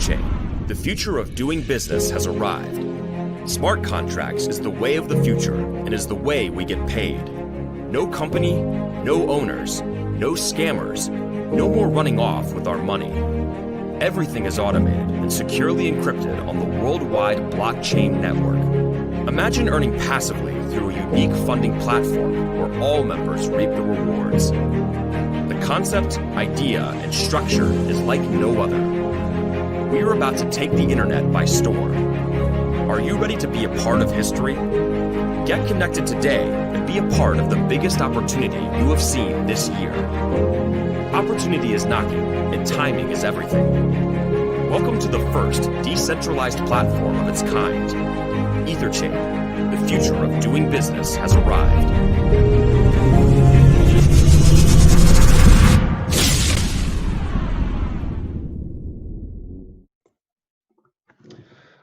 EtherChain, the future of doing business has arrived. Smart contracts is the way of the future and is the way we get paid. No company, no owners, no scammers, no more running off with our money. Everything is automated and securely encrypted on the worldwide blockchain network. Imagine earning passively through a unique funding platform where all members reap the rewards. The concept, idea, and structure is like no other. We are about to take the internet by storm. Are you ready to be a part of history? Get connected today and be a part of the biggest opportunity you have seen this year. Opportunity is knocking, and timing is everything. Welcome to the first decentralized platform of its kind. EtherChain, the future of doing business has arrived.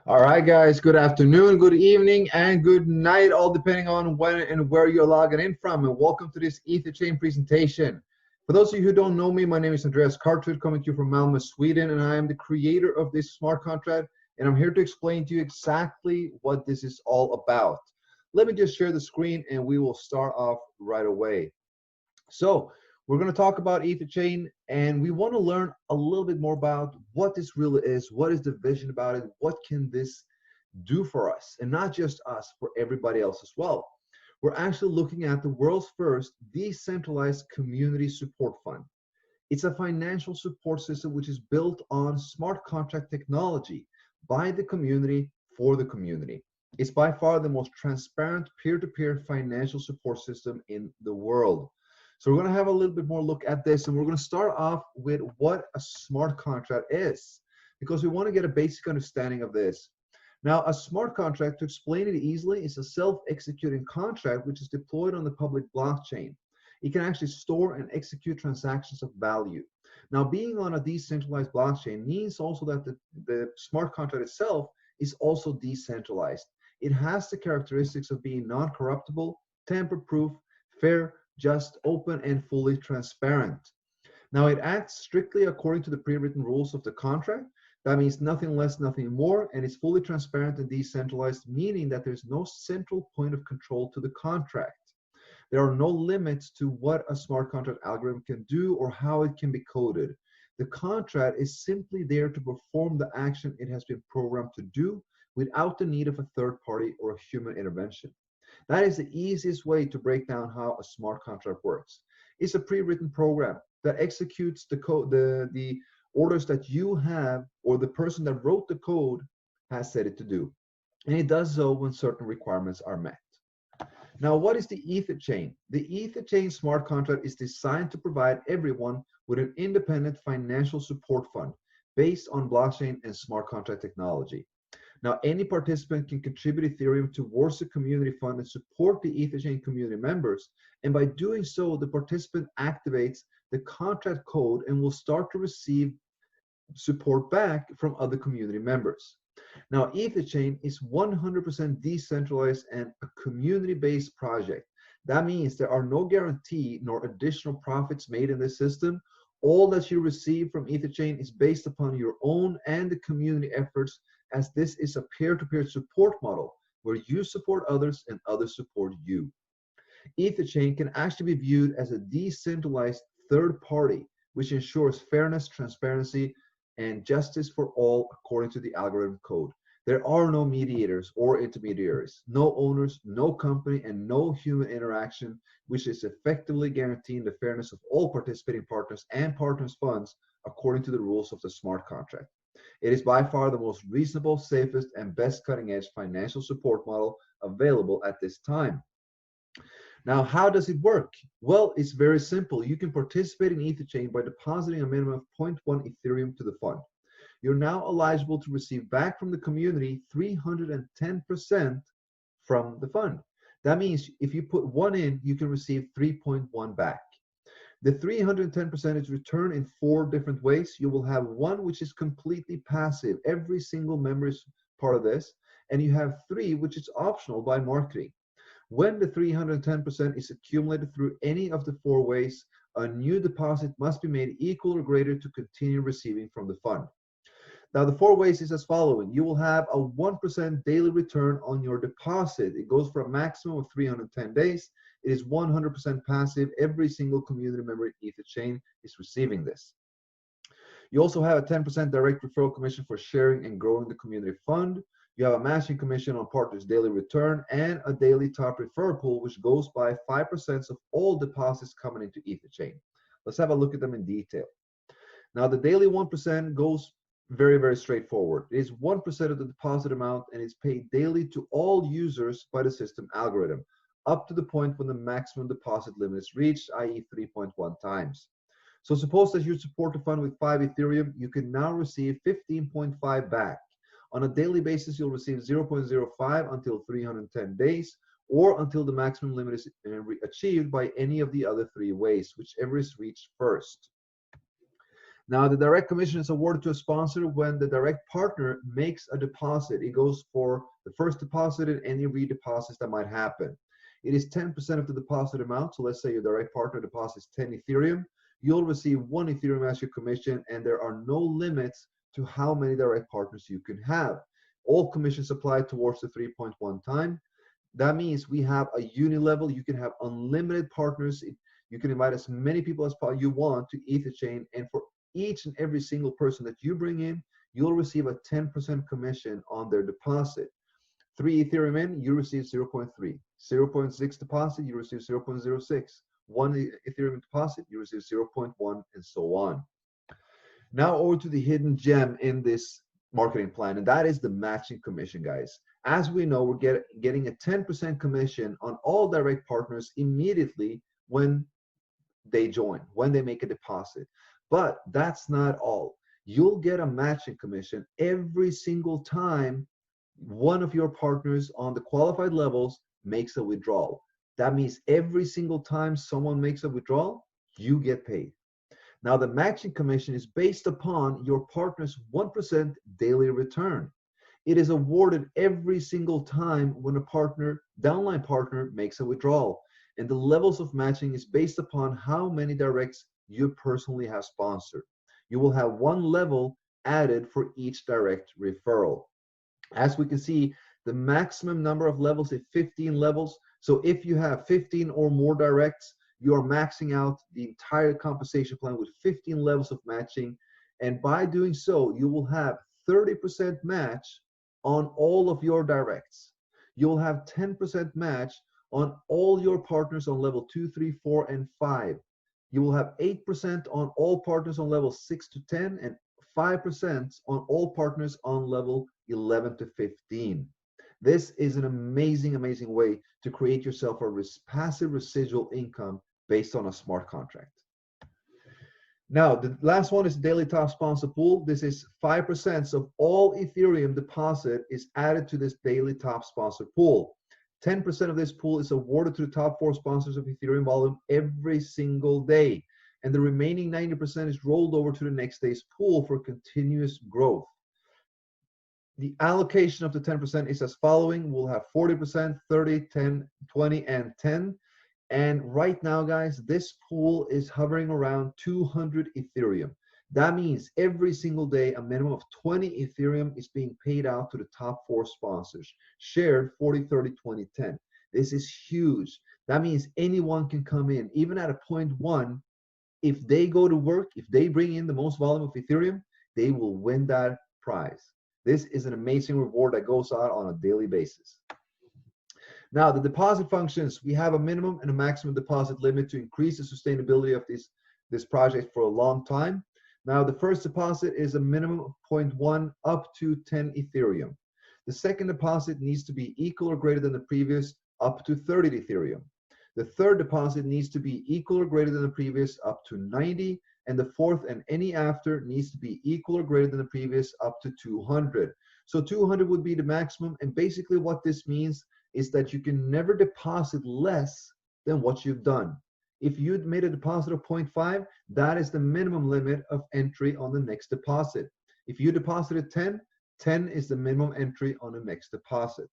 All right, guys, good afternoon, good evening, and good night, all depending on when and where you're logging in from, and welcome to this EtherChain presentation. For those of you who don't know me, my name is Andreas Cartwright, coming to you from Malmö, Sweden, and I am the creator of this smart contract, and I'm here to explain to you exactly what this is all about. Let me just share the screen, and we will start off right away. So, we're going to talk about EtherChain, and we want to learn a little bit more about what this really is, what is the vision about it, what can this do for us, and not just us, for everybody else as well. We're actually looking at the world's first decentralized community support fund. It's a financial support system which is built on smart contract technology by the community for the community. It's by far the most transparent peer-to-peer financial support system in the world. So we're going to have a little bit more look at this, and we're going to start off with what a smart contract is, because we want to get a basic understanding of this. Now, a smart contract, to explain it easily, is a self-executing contract which is deployed on the public blockchain. It can actually store and execute transactions of value. Now, being on a decentralized blockchain means also that the smart contract itself is also decentralized. It has the characteristics of being non-corruptible, tamper-proof, fair, just, open, and fully transparent. Now, it acts strictly according to the pre-written rules of the contract. That means nothing less, nothing more, and it's fully transparent and decentralized, meaning that there's no central point of control to the contract. There are no limits to what a smart contract algorithm can do or how it can be coded. The contract is simply there to perform the action it has been programmed to do without the need of a third party or a human intervention. That is the easiest way to break down how a smart contract works. It's a pre-written program that executes the code, the orders that you have or the person that wrote the code has set it to do. And it does so when certain requirements are met. Now, what is the EtherChain? The EtherChain smart contract is designed to provide everyone with an independent financial support fund based on blockchain and smart contract technology. Now, any participant can contribute Ethereum towards the community fund and support the EtherChain community members. And by doing so, the participant activates the contract code and will start to receive support back from other community members. Now, EtherChain is 100% decentralized and a community-based project. That means there are no guarantee nor additional profits made in this system. All that you receive from EtherChain is based upon your own and the community efforts, as this is a peer-to-peer support model where you support others and others support you. EtherChain can actually be viewed as a decentralized third party, which ensures fairness, transparency, and justice for all according to the algorithm code. There are no mediators or intermediaries, no owners, no company, and no human interaction, which is effectively guaranteeing the fairness of all participating partners and partners' funds according to the rules of the smart contract. It is by far the most reasonable, safest, and best cutting-edge financial support model available at this time. Now, how does it work? Well, it's very simple. You can participate in EtherChain by depositing a minimum of 0.1 Ethereum to the fund. You're now eligible to receive back from the community 310% from the fund. That means if you put 1 in, you can receive 3.1 back. The 310% is returned in 4 different ways. You will have 1 which is completely passive. Every single member is part of this. And you have 3 which is optional by marketing. When the 310% is accumulated through any of the 4 ways, a new deposit must be made equal or greater to continue receiving from the fund. Now, the 4 ways is as following. You will have a 1% daily return on your deposit. It goes for a maximum of 310 days. It is 100% passive. Every single community member in EtherChain is receiving this. You also have a 10% direct referral commission for sharing and growing the community fund. You have a matching commission on partners' daily return and a daily top referral pool, which goes by 5% of all deposits coming into EtherChain. Let's have a look at them in detail. Now, the daily 1% goes very, very straightforward. It is 1% of the deposit amount and is paid daily to all users by the system algorithm, up to the point when the maximum deposit limit is reached, i.e. 3.1 times. So suppose that you support the fund with 5 Ethereum, you can now receive 15.5 back. On a daily basis, you'll receive 0.05 until 310 days, or until the maximum limit is achieved by any of the other 3 ways, whichever is reached first. Now, the direct commission is awarded to a sponsor when the direct partner makes a deposit. It goes for the first deposit and any redeposits that might happen. It is 10% of the deposit amount. So let's say your direct partner deposits 10 Ethereum. You'll receive 1 Ethereum as your commission, and there are no limits to how many direct partners you can have. All commissions apply towards the 3.1 time. That means we have a uni-level. You can have unlimited partners. You can invite as many people as you want to EtherChain, and for each and every single person that you bring in, you'll receive a 10% commission on their deposit. 3 Ethereum in, you receive 0.3. 0.6 deposit, you receive 0.06. 1 Ethereum deposit, you receive 0.1, and so on. Now over to the hidden gem in this marketing plan, and that is the matching commission, guys. As we know, we're getting a 10% commission on all direct partners immediately when they join, when they make a deposit. But that's not all. You'll get a matching commission every single time one of your partners on the qualified levels makes a withdrawal. That means every single time someone makes a withdrawal, you get paid. Now, the matching commission is based upon your partner's 1% daily return. It is awarded every single time when a partner, downline partner, makes a withdrawal. And the levels of matching is based upon how many directs you personally have sponsored. You will have 1 level added for each direct referral. As we can see, the maximum number of levels is 15 levels. So if you have 15 or more directs, you are maxing out the entire compensation plan with 15 levels of matching. And by doing so, you will have 30% match on all of your directs. You'll have 10% match on all your partners on level 2, 3, 4, and 5. You will have 8% on all partners on level 6 to 10 and 5% on all partners on level 11 to 15. This is an amazing, amazing way to create yourself a passive residual income based on a smart contract. Now, the last one is daily top sponsor pool. This is 5% of all Ethereum deposit is added to this daily top sponsor pool. 10% of this pool is awarded to the top 4 sponsors of Ethereum volume every single day. And the remaining 90% is rolled over to the next day's pool for continuous growth. The allocation of the 10% is as following. We'll have 40%, 30, 10, 20, and 10. And right now, guys, this pool is hovering around 200 Ethereum. That means every single day, a minimum of 20 Ethereum is being paid out to the top 4 sponsors, shared 40, 30, 20, 10. This is huge. That means anyone can come in, even at a 0.1. If they go to work, if they bring in the most volume of Ethereum, they will win that prize. This is an amazing reward that goes out on a daily basis. Now, the deposit functions, we have a minimum and a maximum deposit limit to increase the sustainability of this project for a long time. Now, the first deposit is a minimum of 0.1 up to 10 Ethereum. The second deposit needs to be equal or greater than the previous, up to 30 Ethereum. The third deposit needs to be equal or greater than the previous, up to 90. And the fourth and any after needs to be equal or greater than the previous, up to 200. So 200 would be the maximum. And basically what this means is that you can never deposit less than what you've done. If you'd made a deposit of 0.5, that is the minimum limit of entry on the next deposit. If you deposited 10, 10 is the minimum entry on the next deposit.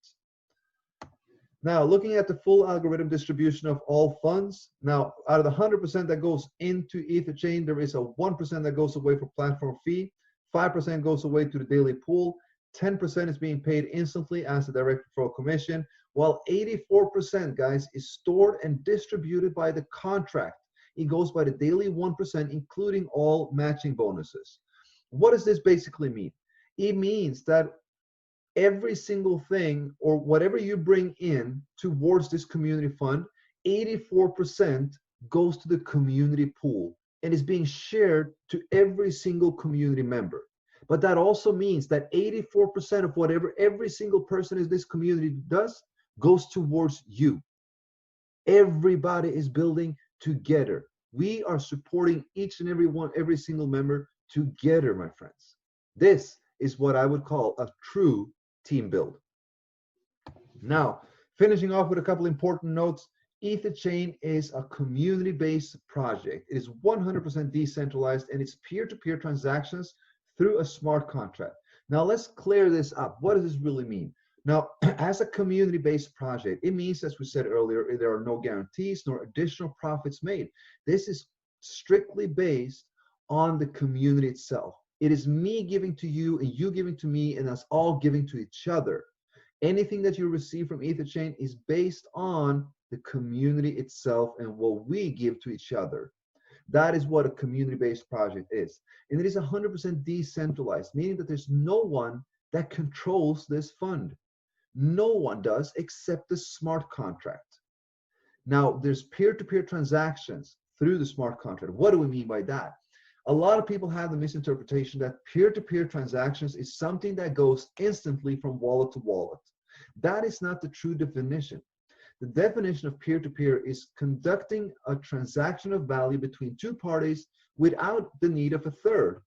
Now, looking at the full algorithm distribution of all funds, now out of the 100% that goes into EtherChain, there is a 1% that goes away for platform fee, 5% goes away to the daily pool, 10% is being paid instantly as a direct referral commission, while 84%, guys, is stored and distributed by the contract. It goes by the daily 1%, including all matching bonuses. What does this basically mean? It means that every single thing or whatever you bring in towards this community fund, 84% goes to the community pool and is being shared to every single community member. But that also means that 84% of whatever every single person in this community does goes towards you. Everybody is building together. We are supporting each and every single member together, my friends. This is what I would call a true team build. Now, finishing off with a couple important notes, EtherChain is a community-based project. It is 100% decentralized and it's peer-to-peer transactions through a smart contract. Now, let's clear this up. What does this really mean? Now, as a community-based project, it means, as we said earlier, there are no guarantees nor additional profits made. This is strictly based on the community itself. It is me giving to you and you giving to me and us all giving to each other. Anything that you receive from EtherChain is based on the community itself and what we give to each other. That is what a community-based project is. And it is 100% decentralized, meaning that there's no one that controls this fund. No one does except the smart contract. Now, there's peer-to-peer transactions through the smart contract. What do we mean by that? A lot of people have the misinterpretation that peer-to-peer transactions is something that goes instantly from wallet to wallet. That is not the true definition. The definition of peer-to-peer is conducting a transaction of value between two parties without the need of a third.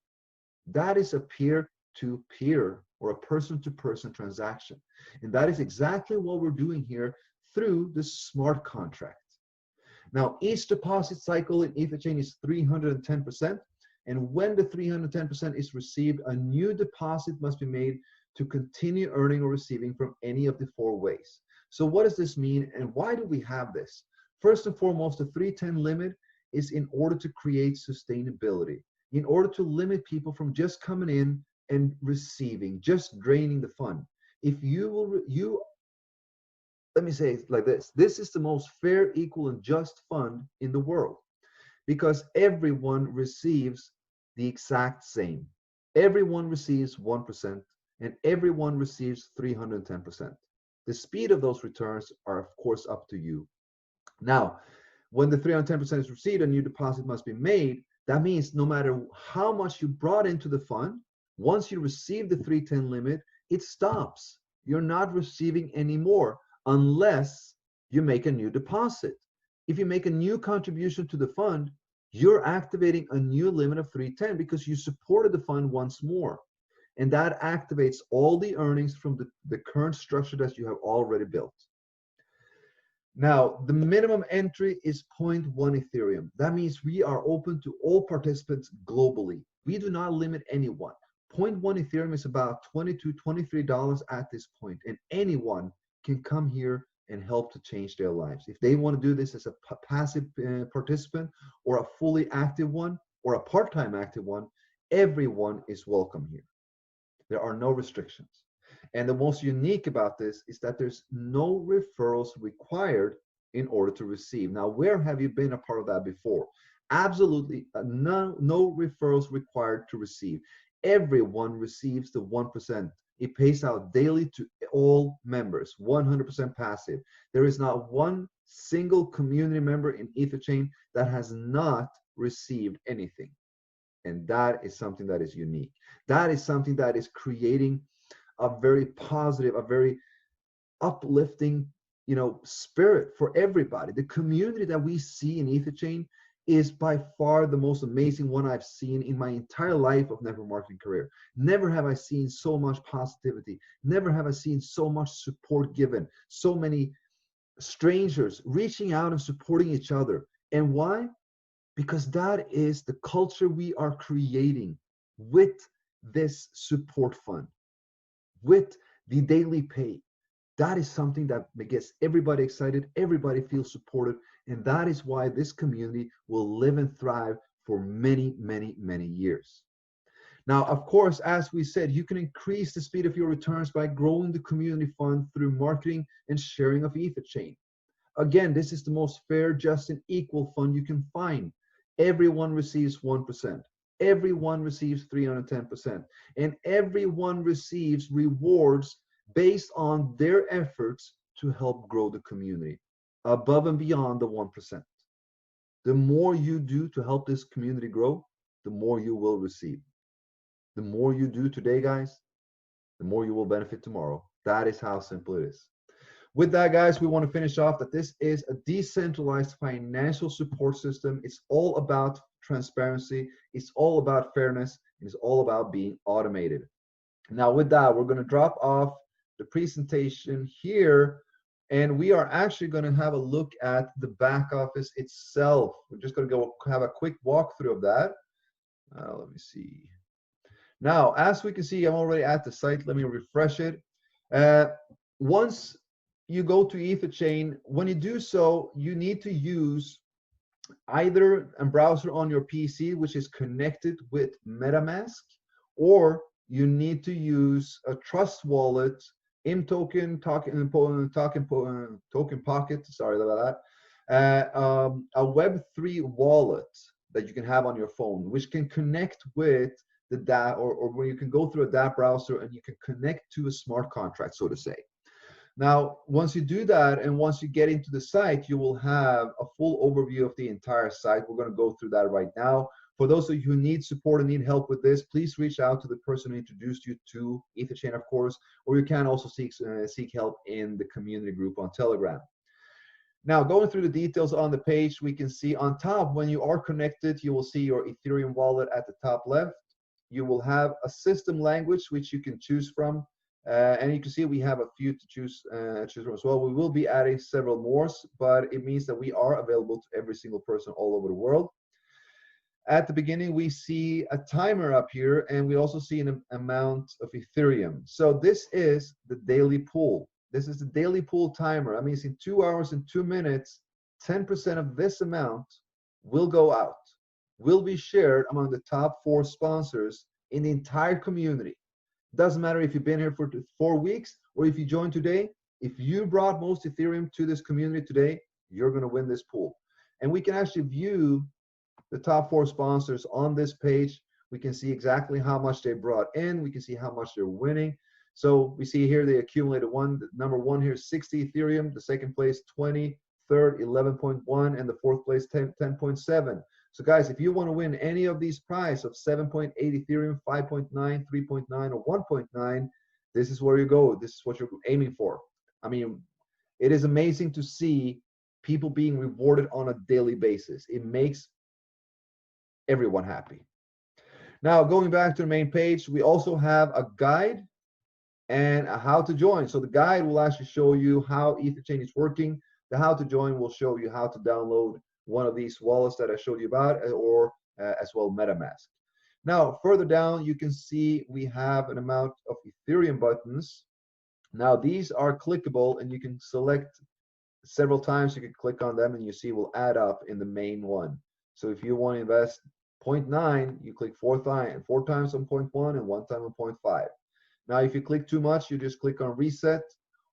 That is a peer-to-peer or a person-to-person transaction. And that is exactly what we're doing here through the smart contract. Now, each deposit cycle in EtherChain is 310%. And when the 310% is received, a new deposit must be made to continue earning or receiving from any of the four ways. So what does this mean and why do we have this? First and foremost, the 310 limit is in order to create sustainability, in order to limit people from just coming in and receiving, just draining the fund. If let me say it like this, this is the most fair, equal, and just fund in the world because everyone receives the exact same. Everyone receives 1% and everyone receives 310%. The speed of those returns are, of course, up to you. Now, when the 310% is received, a new deposit must be made. That means no matter how much you brought into the fund, once you receive the 310 limit, it stops. You're not receiving any more unless you make a new deposit. If you make a new contribution to the fund, you're activating a new limit of 310 because you supported the fund once more. And that activates all the earnings from the current structure that you have already built. Now, the minimum entry is 0.1 Ethereum. That means we are open to all participants globally. We do not limit anyone. 0.1 Ethereum is about $22, $23 at this point, and anyone can come here and help to change their lives. If they want to do this as a passive participant or a fully active one or a part-time active one, everyone is welcome here. There are no restrictions. And the most unique about this is that there's no referrals required in order to receive. Now, where have you been a part of that before? Absolutely no referrals required to receive. Everyone receives the 1%. It pays out daily to all members, 100% passive. There is not one single community member in EtherChain that has not received anything. And that is something that is unique. That is something that is creating a very positive, a very uplifting, spirit for everybody. The community that we see in EtherChain is by far the most amazing one I've seen in my entire life of network marketing career. Never have I seen so much positivity. Never have I seen so much support given. So many strangers reaching out and supporting each other. And why? Because that is the culture we are creating with this support fund, with the daily pay. That is something that gets everybody excited, everybody feels supported, and that is why this community will live and thrive for many, many, many years. Now, of course, as we said, you can increase the speed of your returns by growing the community fund through marketing and sharing of EtherChain. Again, this is the most fair, just, and equal fund you can find. Everyone receives 1%. Everyone receives 310%. And everyone receives rewards based on their efforts to help grow the community above and beyond the 1%. The more you do to help this community grow, the more you will receive. The more you do today, guys, the more you will benefit tomorrow. That is how simple it is. With that, guys, we want to finish off that this is a decentralized financial support system. It's all about transparency. It's all about fairness. It's all about being automated. Now, with that, we're going to drop off the presentation here, and we are actually going to have a look at the back office itself. We're just going to go have a quick walkthrough of that. Let me see. Now, as we can see, I'm already at the site. Let me refresh it. Once you go to EtherChain, when you do so, you need to use either a browser on your PC, which is connected with MetaMask, or you need to use a trust wallet, Token Pocket, sorry about that, a Web3 wallet that you can have on your phone, which can connect with the DApp, or where you can go through a DApp browser and you can connect to a smart contract, so to say. Now, once you do that, and once you get into the site, you will have a full overview of the entire site. We're going to go through that right now. For those of you who need support and need help with this, please reach out to the person who introduced you to EtherChain, of course, or you can also seek help in the community group on Telegram. Now, going through the details on the page, we can see on top, when you are connected, you will see your Ethereum wallet at the top left. You will have a system language which you can choose from, and you can see we have a few to choose from as well. We will be adding several more, but it means that we are available to every single person all over the world. At the beginning, we see a timer up here, and we also see an amount of Ethereum. So this is the daily pool. This is the daily pool timer. That means in 2 hours and 2 minutes, 10% of this amount will go out, will be shared among the top 4 sponsors in the entire community. Doesn't matter if you've been here for 4 weeks or if you joined today. If you brought most Ethereum to this community today, you're going to win this pool. And we can actually view the top 4 sponsors on this page. We can see exactly how much they brought in. We can see how much they're winning. So we see here they accumulated number 1 here, 60 Ethereum. The second place, 20. Third, 11.1. And the fourth place, 10.7. So guys, if you want to win any of these prizes of 7.8 Ethereum, 5.9, 3.9, or 1.9, this is where you go. This is what you're aiming for. I mean, it is amazing to see people being rewarded on a daily basis. It makes everyone happy. Now, going back to the main page, we also have a guide and a how to join. So the guide will actually show you how EtherChain is working. The how to join will show you how to download one of these wallets that I showed you about, or as well MetaMask. Now, further down, you can see we have an amount of Ethereum buttons. Now, these are clickable, and you can select several times. You can click on them, and you see will add up in the main one. So if you want to invest 0.9, you click 4 times on 0.1 and 1 time on 0.5. Now, if you click too much, you just click on reset.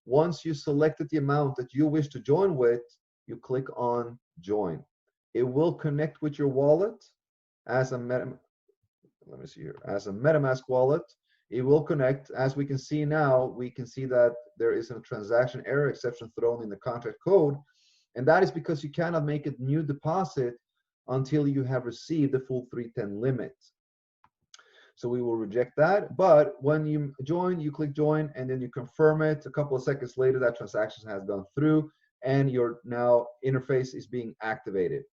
Once you selected the amount that you wish to join with, you click on join. It will connect with your wallet as a MetaMask wallet. It will connect. As we can see now, we can see that there is a transaction error exception thrown in the contract code, and that is because you cannot make a new deposit until you have received the full 310 limit. So we will reject that. But when you join, you click join, and then you confirm it. A couple of seconds later, that transaction has gone through, and your now interface is being activated.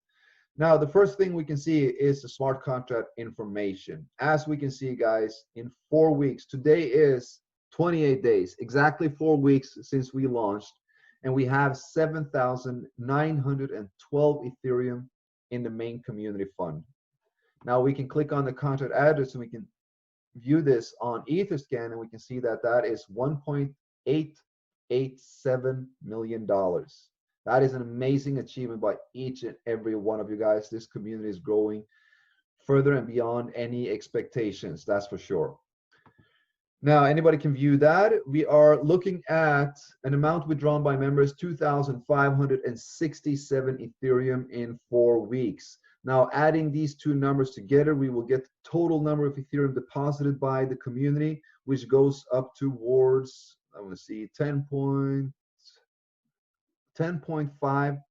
Now, the first thing we can see is the smart contract information. As we can see, guys, in 4 weeks, today is 28 days, exactly 4 weeks since we launched, and we have 7,912 Ethereum in the main community fund. Now we can click on the contract address, and we can view this on EtherScan, and we can see that that is $1.887 million. That is an amazing achievement by each and every one of you guys. This community is growing further and beyond any expectations, that's for sure. Now, anybody can view that. We are looking at an amount withdrawn by members, 2,567 Ethereum in 4 weeks. Now, adding these two numbers together, we will get the total number of Ethereum deposited by the community, which goes up towards, I want to see, 10.5,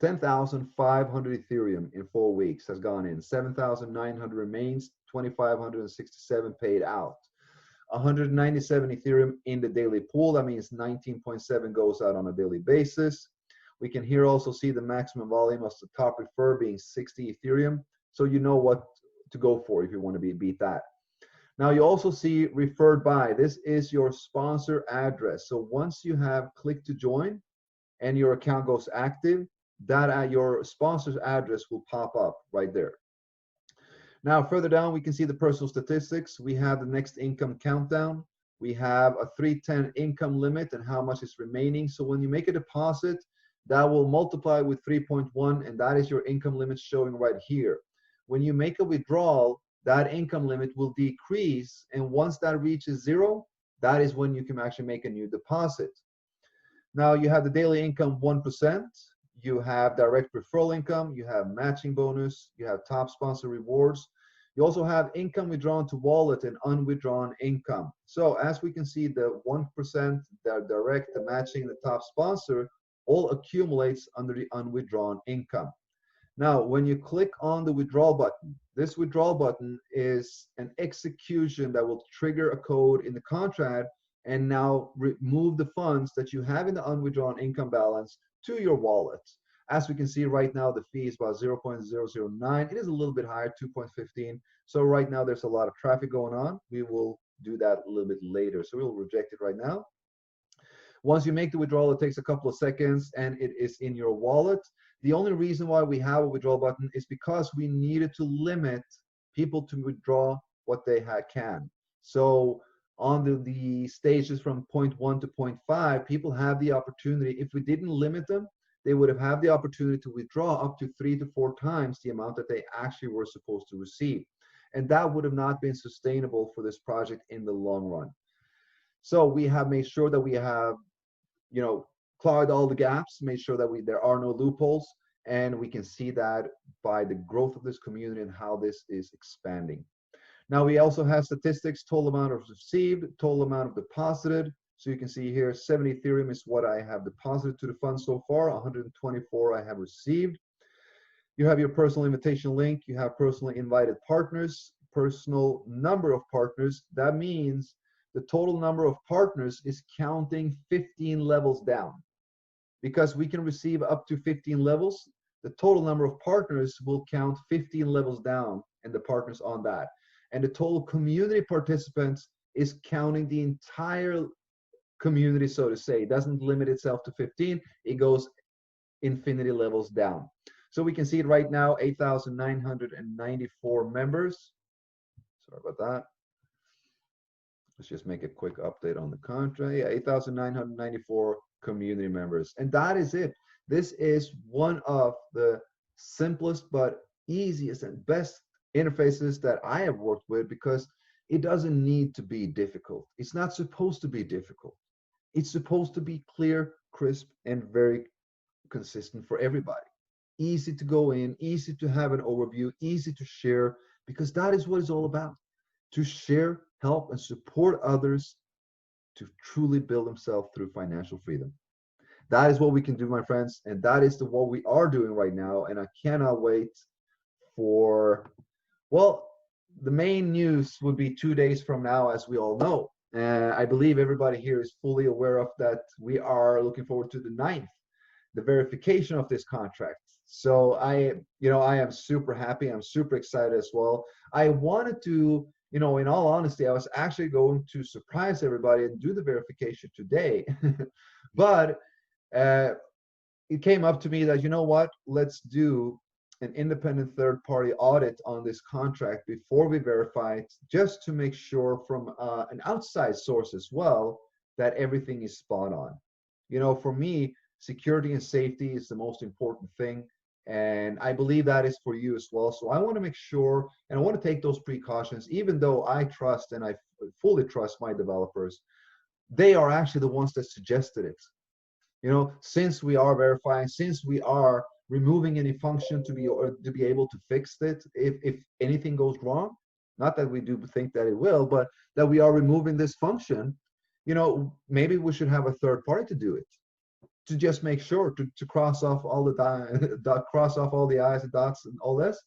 10,500 Ethereum in 4 weeks has gone in. 7,900 remains, 2,567 paid out. 197 Ethereum in the daily pool. That means 19.7 goes out on a daily basis. We can here also see the maximum volume of the top refer being 60 Ethereum. So you know what to go for if you want to beat that. Now you also see referred by. This is your sponsor address. So once you have clicked to join and your account goes active, that your sponsor's address will pop up right there. Now, further down, we can see the personal statistics. We have the next income countdown. We have a 310 income limit and how much is remaining. So when you make a deposit, that will multiply with 3.1, and that is your income limit showing right here. When you make a withdrawal, that income limit will decrease, and once that reaches 0, that is when you can actually make a new deposit. Now, you have the daily income 1%. You have direct referral income, you have matching bonus, you have top sponsor rewards. You also have income withdrawn to wallet and unwithdrawn income. So as we can see, the 1%, the direct, the matching, the top sponsor, all accumulates under the unwithdrawn income. Now, when you click on the withdrawal button, this withdrawal button is an execution that will trigger a code in the contract and now remove the funds that you have in the unwithdrawn income balance to your wallet. As we can see right now, the fee is about 0.009. It is a little bit higher, 2.15. So right now there's a lot of traffic going on. We will do that a little bit later. So we'll reject it right now. Once you make the withdrawal, it takes a couple of seconds and it is in your wallet. The only reason why we have a withdrawal button is because we needed to limit people to withdraw what they can. So on the stages from 0.1 to 0.5, people have the opportunity. If we didn't limit them, they would have had the opportunity to withdraw up to 3 to 4 times the amount that they actually were supposed to receive. And that would have not been sustainable for this project in the long run. So we have made sure that we have, clogged all the gaps, made sure that there are no loopholes, and we can see that by the growth of this community and how this is expanding. Now we also have statistics, total amount of received, total amount of deposited. So you can see here, 70 Ethereum is what I have deposited to the fund so far, 124 I have received. You have your personal invitation link, you have personally invited partners, personal number of partners. That means the total number of partners is counting 15 levels down. Because we can receive up to 15 levels, the total number of partners will count 15 levels down and the partners on that. And the total community participants is counting the entire community, so to say. It doesn't limit itself to 15, it goes infinity levels down. So we can see it right now, 8,994 members. Sorry about that. Let's just make a quick update on the contract. Yeah, 8,994 community members. And that is it. This is one of the simplest but easiest and best interfaces that I have worked with, because it doesn't need to be difficult. It's not supposed to be difficult. It's supposed to be clear, crisp, and very consistent for everybody. Easy to go in, easy to have an overview, easy to share, because that is what it's all about. To share, help, and support others to truly build themselves through financial freedom. That is what we can do, my friends, and that is what we are doing right now, and I cannot wait for, well, the main news would be 2 days from now, as we all know. I believe everybody here is fully aware of that. We are looking forward to the 9th, the verification of this contract. So I am super happy. I'm super excited as well. I wanted to, in all honesty, I was actually going to surprise everybody and do the verification today. But it came up to me that, you know what, let's do an independent third-party audit on this contract before we verify it, just to make sure from an outside source as well that everything is spot on. For me, security and safety is the most important thing, And I believe that is for you as well. So I want to make sure, and I want to take those precautions, even though I trust and I fully trust my developers. They are actually the ones that suggested it. You know, since we are verifying, since we are removing any function to be able to fix it if anything goes wrong, not that we do think that it will, but that we are removing this function, you know, maybe we should have a third party to do it, to just make sure to cross off all the cross off all the I's and dots and all this.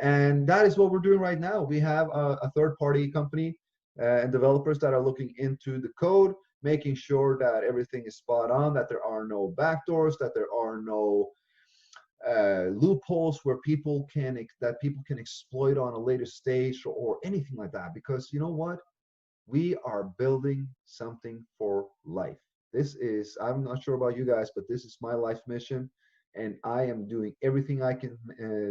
And that is what we're doing right now. We have a third party company and developers that are looking into the code, making sure that everything is spot on, that there are no backdoors, that there are no loopholes where people can exploit on a later stage or anything like that. Because you know what? We are building something for life. This is, I'm not sure about you guys, but this is my life mission. And I am doing everything I can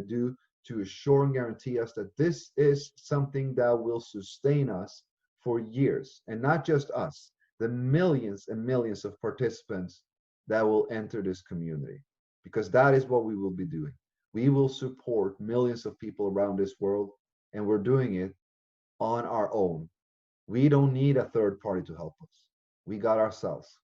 do to assure and guarantee us that this is something that will sustain us for years. And not just us, the millions and millions of participants that will enter this community. Because that is what we will be doing. We will support millions of people around this world, and we're doing it on our own. We don't need a third party to help us. We got ourselves.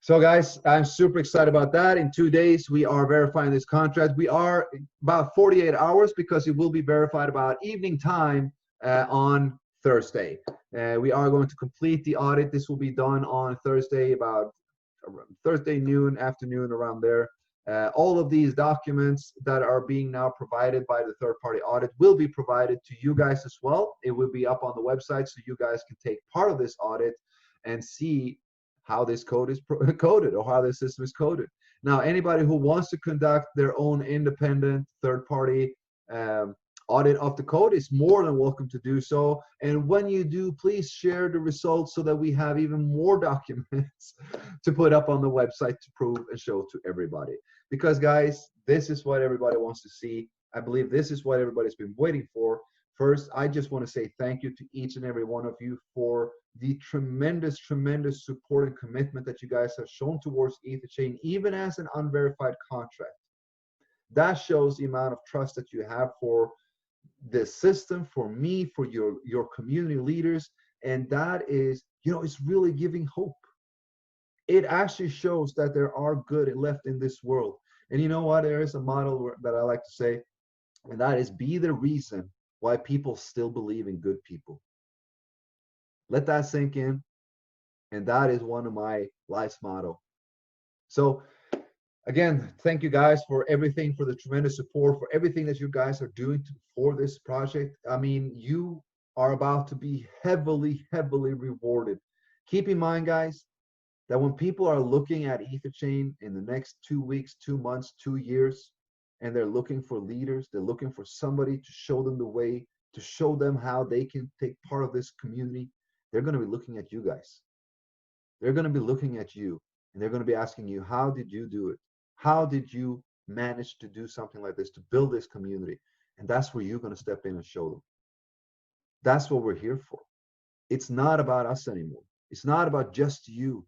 So guys, I'm super excited about that. In 2 days, we are verifying this contract. We are about 48 hours because it will be verified about evening time on Thursday. We are going to complete the audit. This will be done on Thursday, about Thursday noon, afternoon, around there. All of these documents that are being now provided by the third-party audit will be provided to you guys as well. It will be up on the website so you guys can take part of this audit and see how this code is coded or how this system is coded. Now, anybody who wants to conduct their own independent third-party audit of the code is more than welcome to do so. And when you do, please share the results so that we have even more documents to put up on the website to prove and show to everybody. Because guys, this is what everybody wants to see. I believe this is what everybody's been waiting for. First, I just want to say thank you to each and every one of you for the tremendous, tremendous support and commitment that you guys have shown towards EtherChain, even as an unverified contract. That shows the amount of trust that you have for the system, for me, for your community leaders. And that is, you know, it's really giving hope. It actually shows that there are good left in this world. And you know what? There is a model that I like to say, and that is, be the reason why people still believe in good people. Let that sink in. And that is one of my life's motto. So again, thank you guys for everything, for the tremendous support, for everything that you guys are doing for this project. I mean, you are about to be heavily, heavily rewarded. Keep in mind, guys, that when people are looking at EtherChain in the next 2 weeks, 2 months, 2 years, and they're looking for leaders, they're looking for somebody to show them the way, to show them how they can take part of this community, they're going to be looking at you guys. They're going to be looking at you, and they're going to be asking you, how did you do it? How did you manage to do something like this, to build this community? And that's where you're going to step in and show them. That's what we're here for. It's not about us anymore. It's not about just you.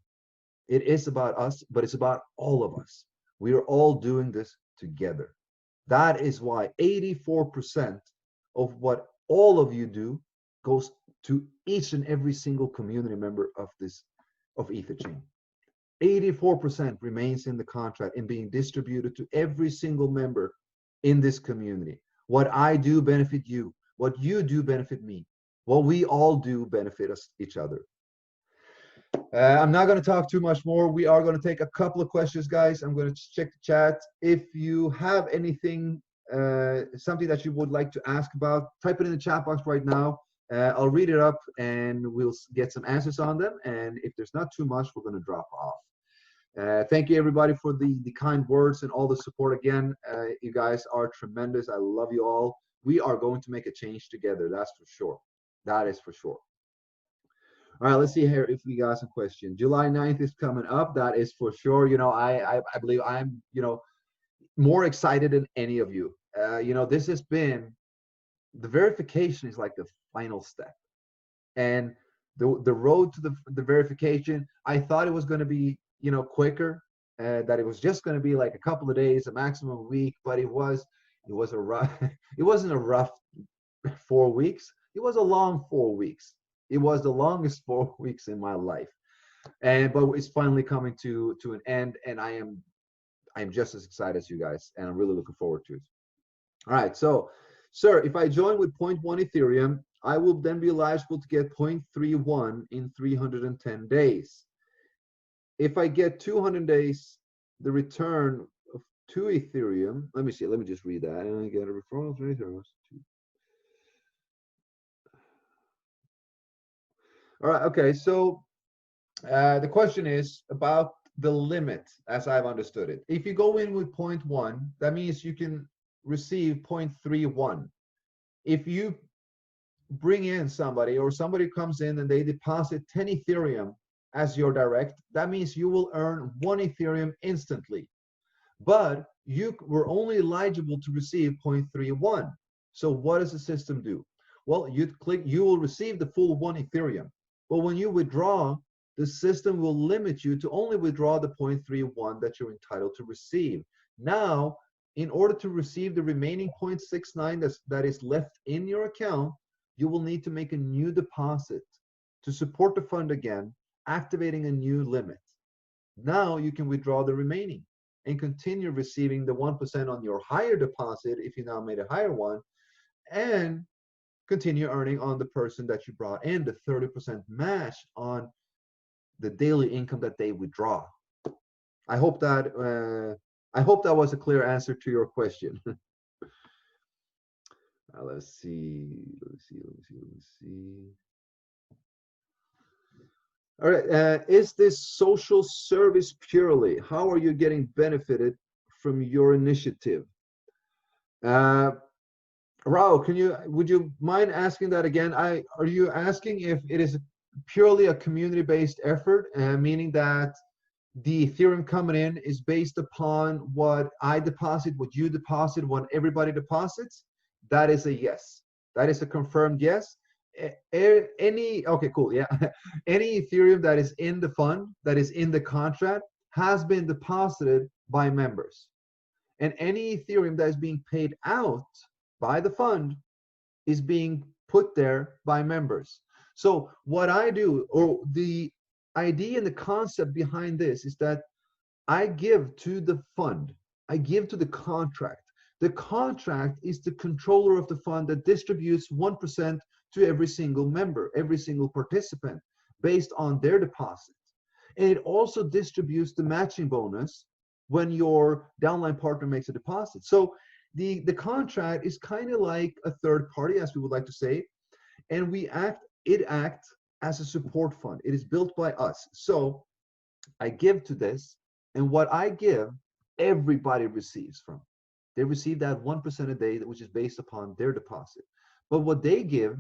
It is about us, but it's about all of us. We are all doing this together. That is why 84% of what all of you do goes to each and every single community member of EtherChain. 84% remains in the contract and being distributed to every single member in this community. What I do benefit you. What you do benefit me. What we all do benefit each other. I'm not going to talk too much more. We are going to take a couple of questions, guys. I'm going to check the chat. If you have anything, something that you would like to ask about, type it in the chat box right now. I'll read it up and we'll get some answers on them. And if there's not too much, we're going to drop off. Thank you, everybody, for the kind words and all the support again. You guys are tremendous. I love you all. We are going to make a change together. That's for sure. That is for sure. All right, let's see here if we got some questions. July 9th is coming up. That is for sure. You know, I believe I'm, you know, more excited than any of you. You know, this has been, the verification is like the final step. And the road to the verification, I thought it was going to be, you know, quicker. that it was just going to be like a couple of days, a maximum a week, but it was a rough, it wasn't a rough 4 weeks. It was a long 4 weeks. It was the longest 4 weeks in my life. But it's finally coming to an end, and I am just as excited as you guys, and I'm really looking forward to it. All right, so, sir, if I join with 0.1 Ethereum, I will then be eligible to get 0.31 in 310 days. If I get 200 days, the return of 2 Ethereum, let me see, let me just read that. And I get a referral of Ethereum. All right, okay, so the question is about the limit, as I've understood it. If you go in with 0.1, that means you can receive 0.31. If you bring in somebody, or somebody comes in and they deposit 10 Ethereum as your direct, that means you will earn 1 Ethereum instantly. But you were only eligible to receive 0.31. So what does the system do? Well, you will receive the full 1 Ethereum. But when you withdraw, the system will limit you to only withdraw the 0.31 that you're entitled to receive. Now, in order to receive the remaining 0.69 that is left in your account, you will need to make a new deposit to support the fund again, activating a new limit. Now you can withdraw the remaining and continue receiving the 1% on your higher deposit if you now made a higher one, and continue earning on the person that you brought in, the 30% match on the daily income that they withdraw. I hope that was a clear answer to your question. Let's see. All right, is this social service purely? How are you getting benefited from your initiative? Raul, would you mind asking that again? Are you asking if it is purely a community-based effort, meaning that the Ethereum coming in is based upon what I deposit, what you deposit, what everybody deposits? That is a yes. That is a confirmed yes. Okay, cool, yeah. Any Ethereum that is in the fund, that is in the contract, has been deposited by members. And any Ethereum that is being paid out by the fund is being put there by members. So what I do, or the idea and the concept behind this, is that I give to the fund, I give to the contract. The contract is the controller of the fund that distributes 1% to every single member, every single participant, based on their deposit. And it also distributes the matching bonus when your downline partner makes a deposit. So the contract is kind of like a third party, as we would like to say, and it acts as a support fund. It is built by us. So I give to this, and what I give, everybody receives from. They receive that 1% a day, which is based upon their deposit. But what they give,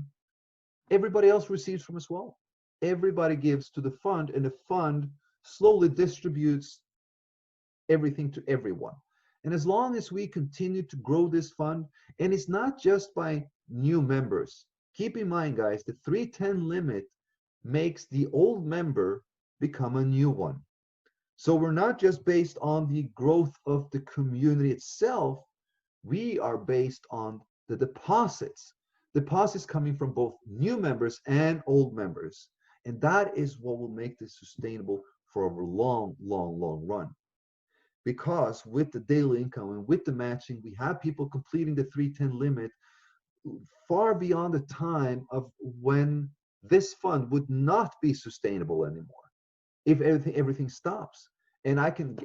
everybody else receives from as well. Everybody gives to the fund, and the fund slowly distributes everything to everyone. And as long as we continue to grow this fund, and it's not just by new members. Keep in mind, guys, the 310 limit makes the old member become a new one. So we're not just based on the growth of the community itself, we are based on the deposits coming from both new members and old members. And that is what will make this sustainable for a long, long, long run. Because with the daily income and with the matching, we have people completing the 310 limit far beyond the time of when this fund would not be sustainable anymore if everything stops. And I can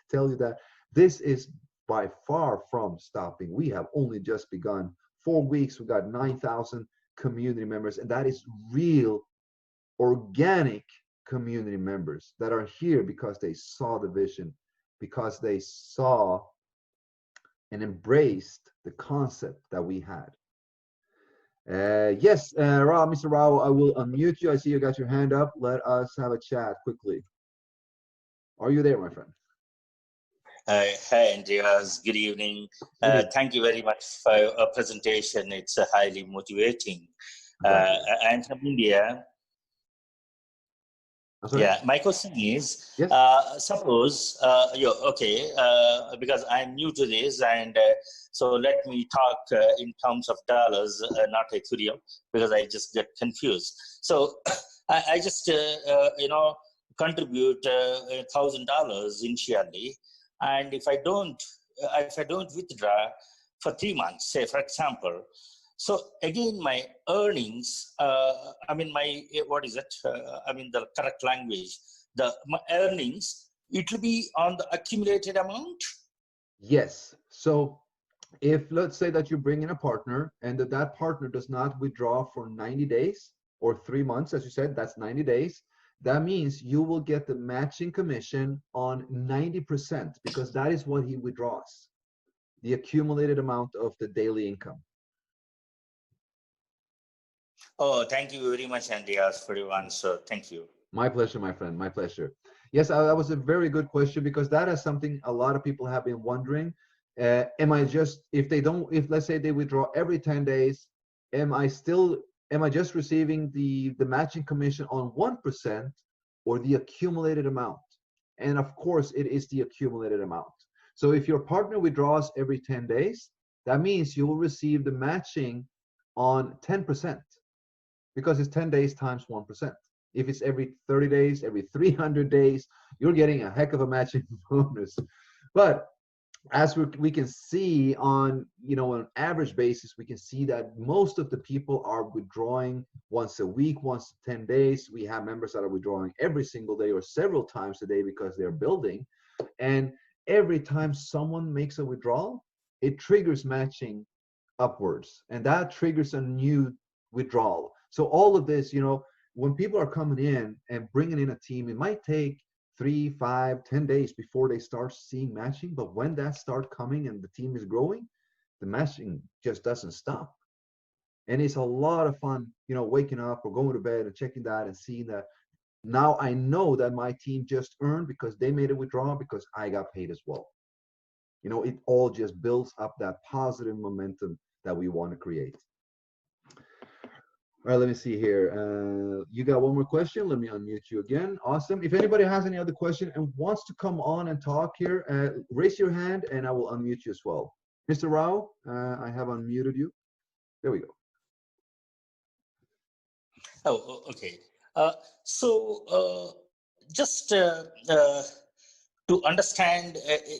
tell you that this is by far from stopping. We have only just begun. 4 weeks, we've got 9,000 community members, and that is real organic community members that are here because they saw the vision, because they saw and embraced the concept that we had. Yes, Mr. Rao, I will unmute you. I see you got your hand up. Let us have a chat quickly. Are you there, my friend? Hi, Andreas. Good evening. Thank you very much for your presentation. It's highly motivating. I'm from India. Sorry? Yeah, my question is, Yes. suppose, okay, because I'm new to this, and so let me talk in terms of dollars, not Ethereum, because I just get confused. So I just, contribute $1,000 initially, and if I don't withdraw for 3 months, say for example, so again, my earnings, the correct language, my earnings, it will be on the accumulated amount? Yes. So if let's say that you bring in a partner and that partner does not withdraw for 90 days or 3 months, as you said, that's 90 days. That means you will get the matching commission on 90% because that is what he withdraws, the accumulated amount of the daily income. Oh, thank you very much, Andreas, for your answer. Thank you. My pleasure, my friend. My pleasure. Yes, that was a very good question because that is something a lot of people have been wondering. If let's say they withdraw every 10 days, am I just receiving the matching commission on 1% or the accumulated amount? And of course, it is the accumulated amount. So if your partner withdraws every 10 days, that means you will receive the matching on 10%. Because it's 10 days times 1%. If it's every 30 days, every 300 days, you're getting a heck of a matching bonus. But as we can see on an average basis, we can see that most of the people are withdrawing once a week, once 10 days. We have members that are withdrawing every single day or several times a day because they're building. And every time someone makes a withdrawal, it triggers matching upwards. And that triggers a new withdrawal. So all of this, when people are coming in and bringing in a team, it might take 3, 5, 10 days before they start seeing matching. But when that starts coming and the team is growing, the matching just doesn't stop. And it's a lot of fun, waking up or going to bed and checking that and seeing that now I know that my team just earned because they made a withdrawal because I got paid as well. It all just builds up that positive momentum that we want to create. All right, let me see here. You got one more question. Let me unmute you again. Awesome. If anybody has any other question and wants to come on and talk here, raise your hand and I will unmute you as well. Mr. Rao, I have unmuted you. There we go. Oh, okay. Just to understand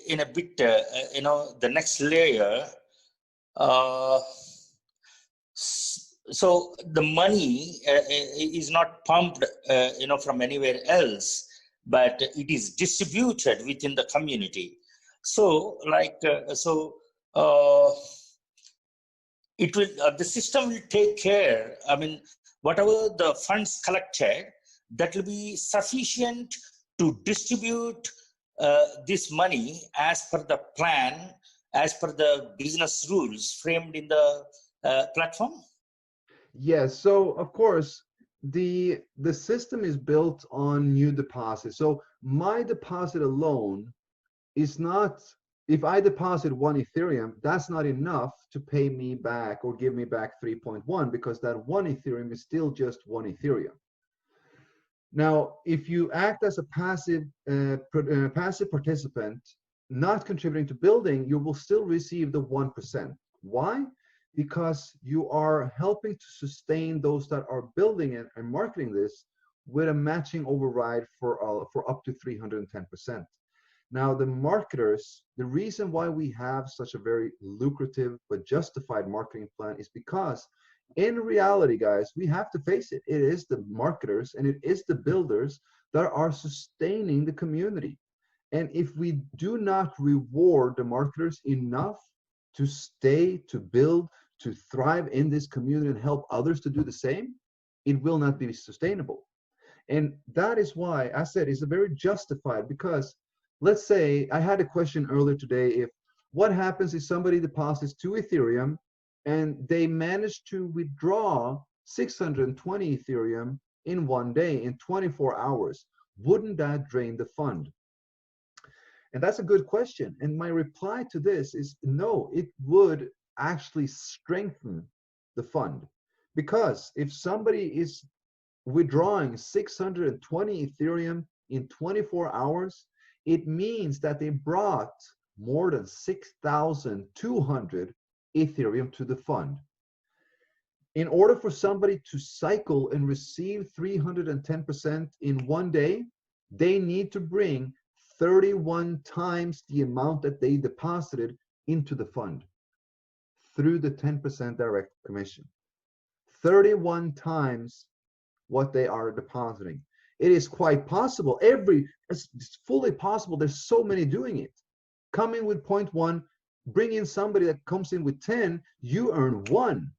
in a bit, the next layer, so the money is not pumped, from anywhere else, but it is distributed within the community. So, it will the system will take care. I mean, whatever the funds collected, that will be sufficient to distribute this money as per the plan, as per the business rules framed in the platform. Yes, so of course the system is built on new deposits. So my deposit alone is not, if I deposit 1 Ethereum, that's not enough to pay me back or give me back 3.1 because that 1 Ethereum is still just 1 Ethereum. Now, if you act as a passive participant, not contributing to building, you will still receive the 1%. Why? Because you are helping to sustain those that are building it and marketing this with a matching override for up to 310%. Now, the marketers, the reason why we have such a very lucrative but justified marketing plan is because in reality, guys, we have to face it. It is the marketers and it is the builders that are sustaining the community. And if we do not reward the marketers enough to stay, to build, to thrive in this community and help others to do the same, it will not be sustainable. And that is why I said it's a very justified, because let's say I had a question earlier today, if what happens if somebody deposits 2 Ethereum and they manage to withdraw 620 Ethereum in 1 day, in 24 hours, wouldn't that drain the fund? And that's a good question. And my reply to this is no, it would actually strengthen the fund. Because if somebody is withdrawing 620 Ethereum in 24 hours, it means that they brought more than 6,200 Ethereum to the fund. In order for somebody to cycle and receive 310% in one day, they need to bring 31 times the amount that they deposited into the fund through the 10% direct commission. 31 times what they are depositing. It is quite possible. It's fully possible. There's so many doing it. Come in with 0.1, bring in somebody that comes in with 10, you earn 1.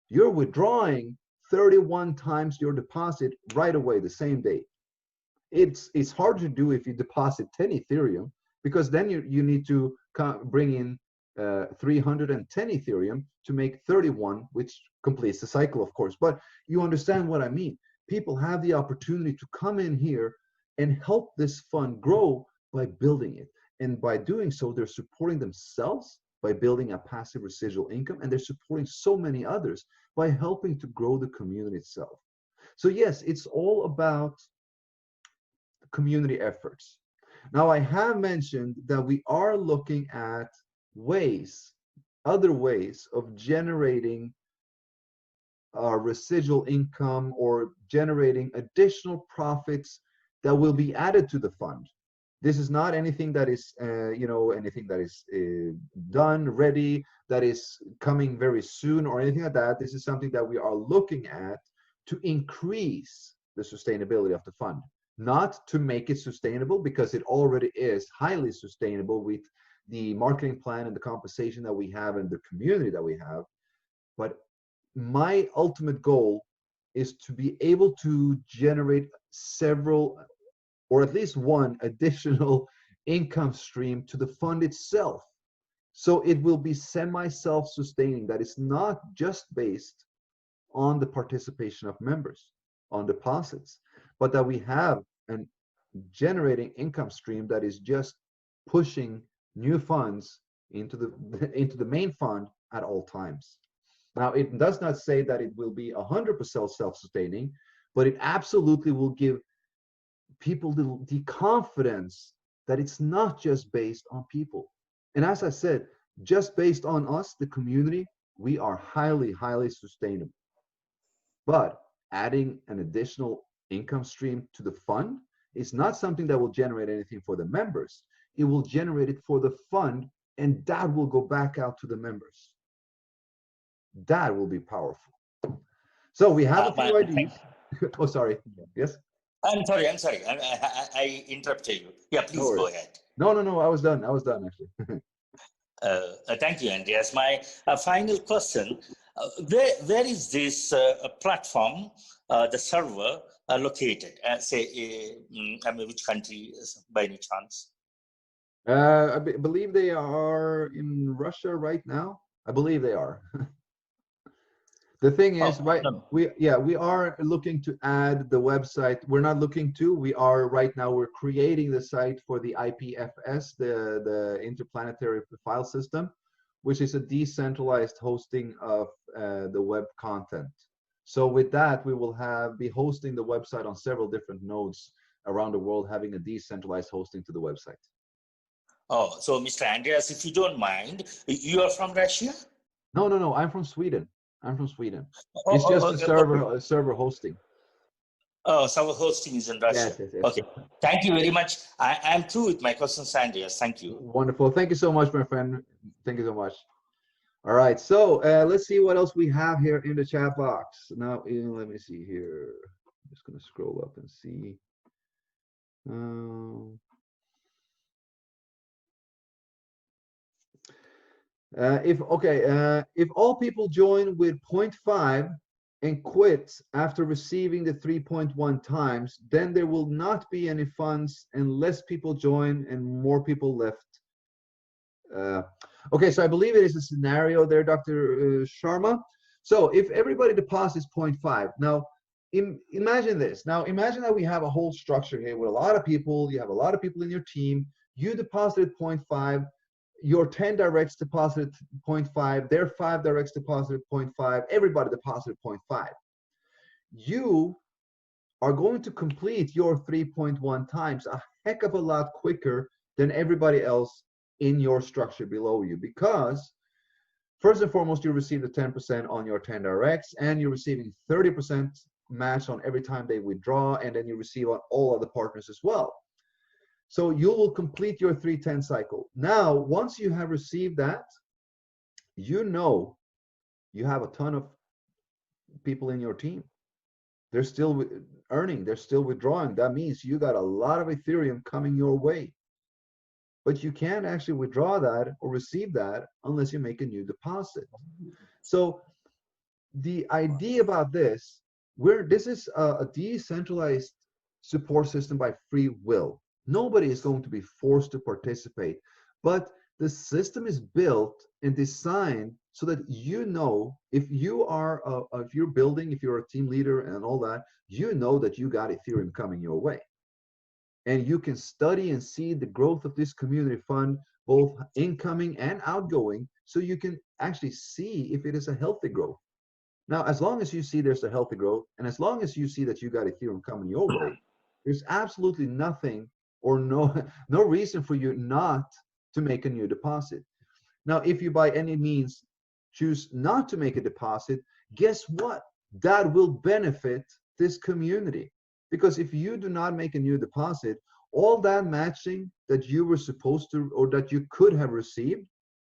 You're withdrawing 31 times your deposit right away the same day. It's hard to do if you deposit 10 Ethereum, because then you need to bring in 310 Ethereum to make 31, which completes the cycle, of course. But you understand what I mean. People have the opportunity to come in here and help this fund grow by building it. And by doing so, they're supporting themselves by building a passive residual income, and they're supporting so many others by helping to grow the community itself. So yes, it's all about community efforts. Now, I have mentioned that we are looking at other ways of generating residual income or generating additional profits that will be added to the fund. This is not anything that is, anything that is done, ready, that is coming very soon or anything like that. This is something that we are looking at to increase the sustainability of the fund, not to make it sustainable, because it already is highly sustainable with the marketing plan and the compensation that we have and the community that we have. But my ultimate goal is to be able to generate several, or at least one additional income stream to the fund itself. So it will be semi-self-sustaining, that is not just based on the participation of members, on deposits, but that we have a generating income stream that is just pushing new funds into the main fund at all times. Now, it does not say that it will be 100% self-sustaining, but it absolutely will give people the confidence that it's not just based on people. And as I said, just based on us, the community, we are highly, highly sustainable. But adding an additional income stream to the fund is not something that will generate anything for the members. It will generate it for the fund, and that will go back out to the members. That will be powerful. So we have a few ideas. Oh, sorry. Yes? I'm sorry. I interrupted you. Yeah, please go ahead. No. I was done actually. Thank you, Andreas. My final question, where is this platform, the server, located? Which country, by any chance? I believe they are in Russia right now. I believe they are. The thing is, we are looking to add the website. We're not looking to. We are right now. We're creating the site for the IPFS, the Interplanetary File System, which is a decentralized hosting of the web content. So with that, we will be hosting the website on several different nodes around the world, having a decentralized hosting to the website. Oh, so Mr. Andreas, if you don't mind, you are from Russia? No. I'm from Sweden. It's just a server hosting. Oh, server hosting is in Russia. Yes. Okay. Thank you very much. I'm through with my questions, Andreas. Thank you. Wonderful. Thank you so much, my friend. Thank you so much. All right. So let's see what else we have here in the chat box. Now, let me see here. I'm just going to scroll up and see. If all people join with 0.5 and quit after receiving the 3.1 times, then there will not be any funds and less people join and more people left. Okay, so I believe it is a scenario there, Dr. Sharma. So if everybody deposits 0.5, now imagine this. Now imagine that we have a whole structure here with a lot of people. You have a lot of people in your team. You deposited 0.5. Your 10 directs deposited 0.5, their 5 directs deposited 0.5, everybody deposited 0.5. You are going to complete your 3.1 times a heck of a lot quicker than everybody else in your structure below you, because first and foremost, you receive the 10% on your 10 directs, and you're receiving 30% match on every time they withdraw, and then you receive on all other partners as well. So you will complete your 310 cycle. Now, once you have received that, you know you have a ton of people in your team. They're still earning, they're still withdrawing. That means you got a lot of Ethereum coming your way. But you can't actually withdraw that or receive that unless you make a new deposit. So the idea about this, this is a decentralized support system by free will. Nobody is going to be forced to participate, but the system is built and designed so that you know, if you're building, if you're a team leader and all that, you know that you got Ethereum coming your way. And you can study and see the growth of this community fund, both incoming and outgoing, so you can actually see if it is a healthy growth. Now, as long as you see there's a healthy growth, and as long as you see that you got Ethereum coming your way, there's absolutely nothing or no reason for you not to make a new deposit. Now, if you by any means choose not to make a deposit, guess what? That will benefit this community. Because if you do not make a new deposit, all that matching that you were supposed to, or that you could have received,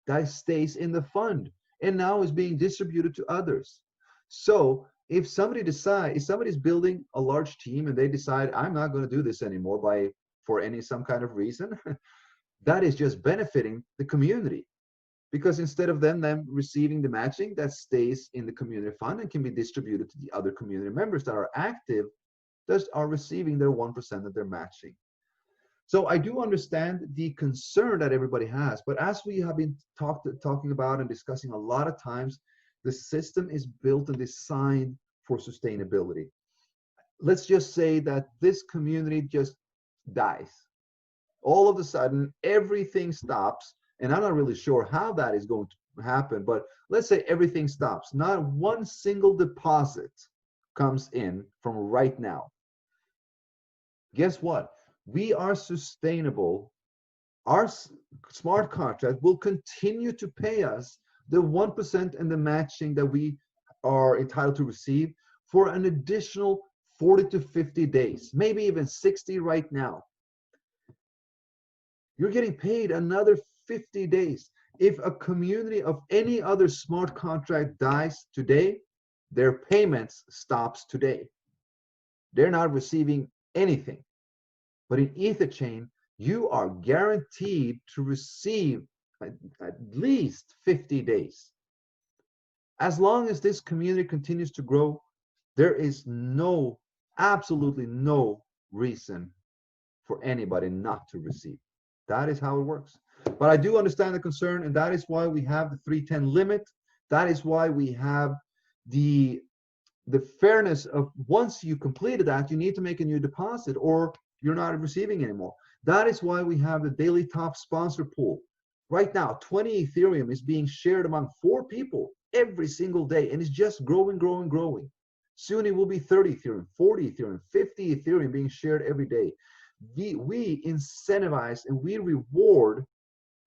that stays in the fund and now is being distributed to others. So if somebody's building a large team and they decide, I'm not going to do this anymore for some kind of reason, that is just benefiting the community. Because instead of them receiving the matching, that stays in the community fund and can be distributed to the other community members that are active, that are receiving their 1% that they're matching. So I do understand the concern that everybody has, but as we have been talking about and discussing a lot of times, the system is built and designed for sustainability. Let's just say that this community just dies. All of a sudden, everything stops, and I'm not really sure how that is going to happen, but let's say everything stops. Not one single deposit comes in from right now. Guess what? We are sustainable. Our smart contract will continue to pay us the 1% and the matching that we are entitled to receive for an additional 40 to 50 days, maybe even 60 right now. You're getting paid another 50 days. If a community of any other smart contract dies today, their payments stops today. They're not receiving anything. But in EtherChain, you are guaranteed to receive at least 50 days. As long as this community continues to grow, there is absolutely no reason for anybody not to receive. That is how it works. But I do understand the concern, and that is why we have the 310 limit. That is why we have the fairness of, once you completed that, you need to make a new deposit or you're not receiving anymore. That is why we have the daily top sponsor pool. Right now, 20 Ethereum is being shared among 4 people every single day, and it's just growing, growing, growing. Soon it will be 30 Ethereum, 40 Ethereum, 50 Ethereum being shared every day. We incentivize and we reward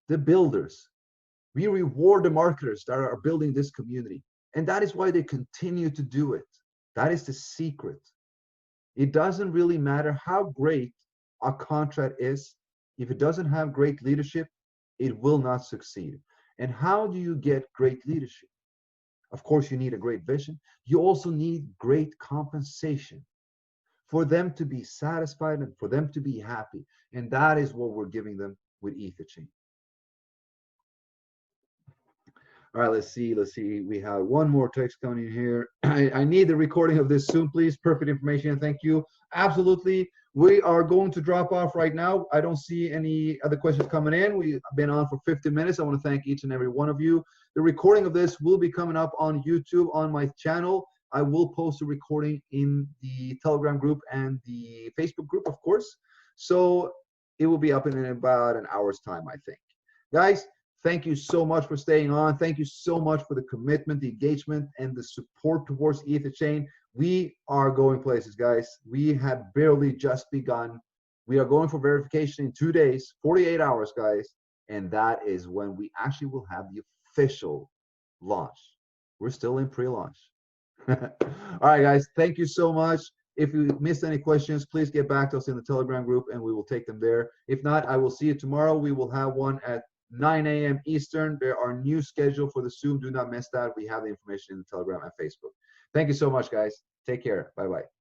the builders. We reward the marketers that are building this community. And that is why they continue to do it. That is the secret. It doesn't really matter how great a contract is. If it doesn't have great leadership, it will not succeed. And how do you get great leadership? Of course, you need a great vision. You also need great compensation for them to be satisfied and for them to be happy. And that is what we're giving them with EtherChain. All right, let's see. We have one more text coming in here. I need the recording of this soon, please. Perfect information. Thank you. Absolutely. We are going to drop off right now. I don't see any other questions coming in. We've been on for 50 minutes. I want to thank each and every one of you. The recording of this will be coming up on YouTube on my channel. I will post a recording in the Telegram group and the Facebook group, of course. So it will be up in about an hour's time, I think. Guys, thank you so much for staying on. Thank you so much for the commitment, the engagement, and the support towards EtherChain. We are going places, guys. We have barely just begun. We are going for verification in 2 days, 48 hours, guys. And that is when we actually will have the official launch. We're still in pre-launch. All right, guys. Thank you so much. If you missed any questions, please get back to us in the Telegram group and we will take them there. If not, I will see you tomorrow. We will have one at 9 a.m. Eastern. There are new schedule for the Zoom. Do not miss that. We have the information in the Telegram and Facebook. Thank you so much, guys. Take care. Bye-bye.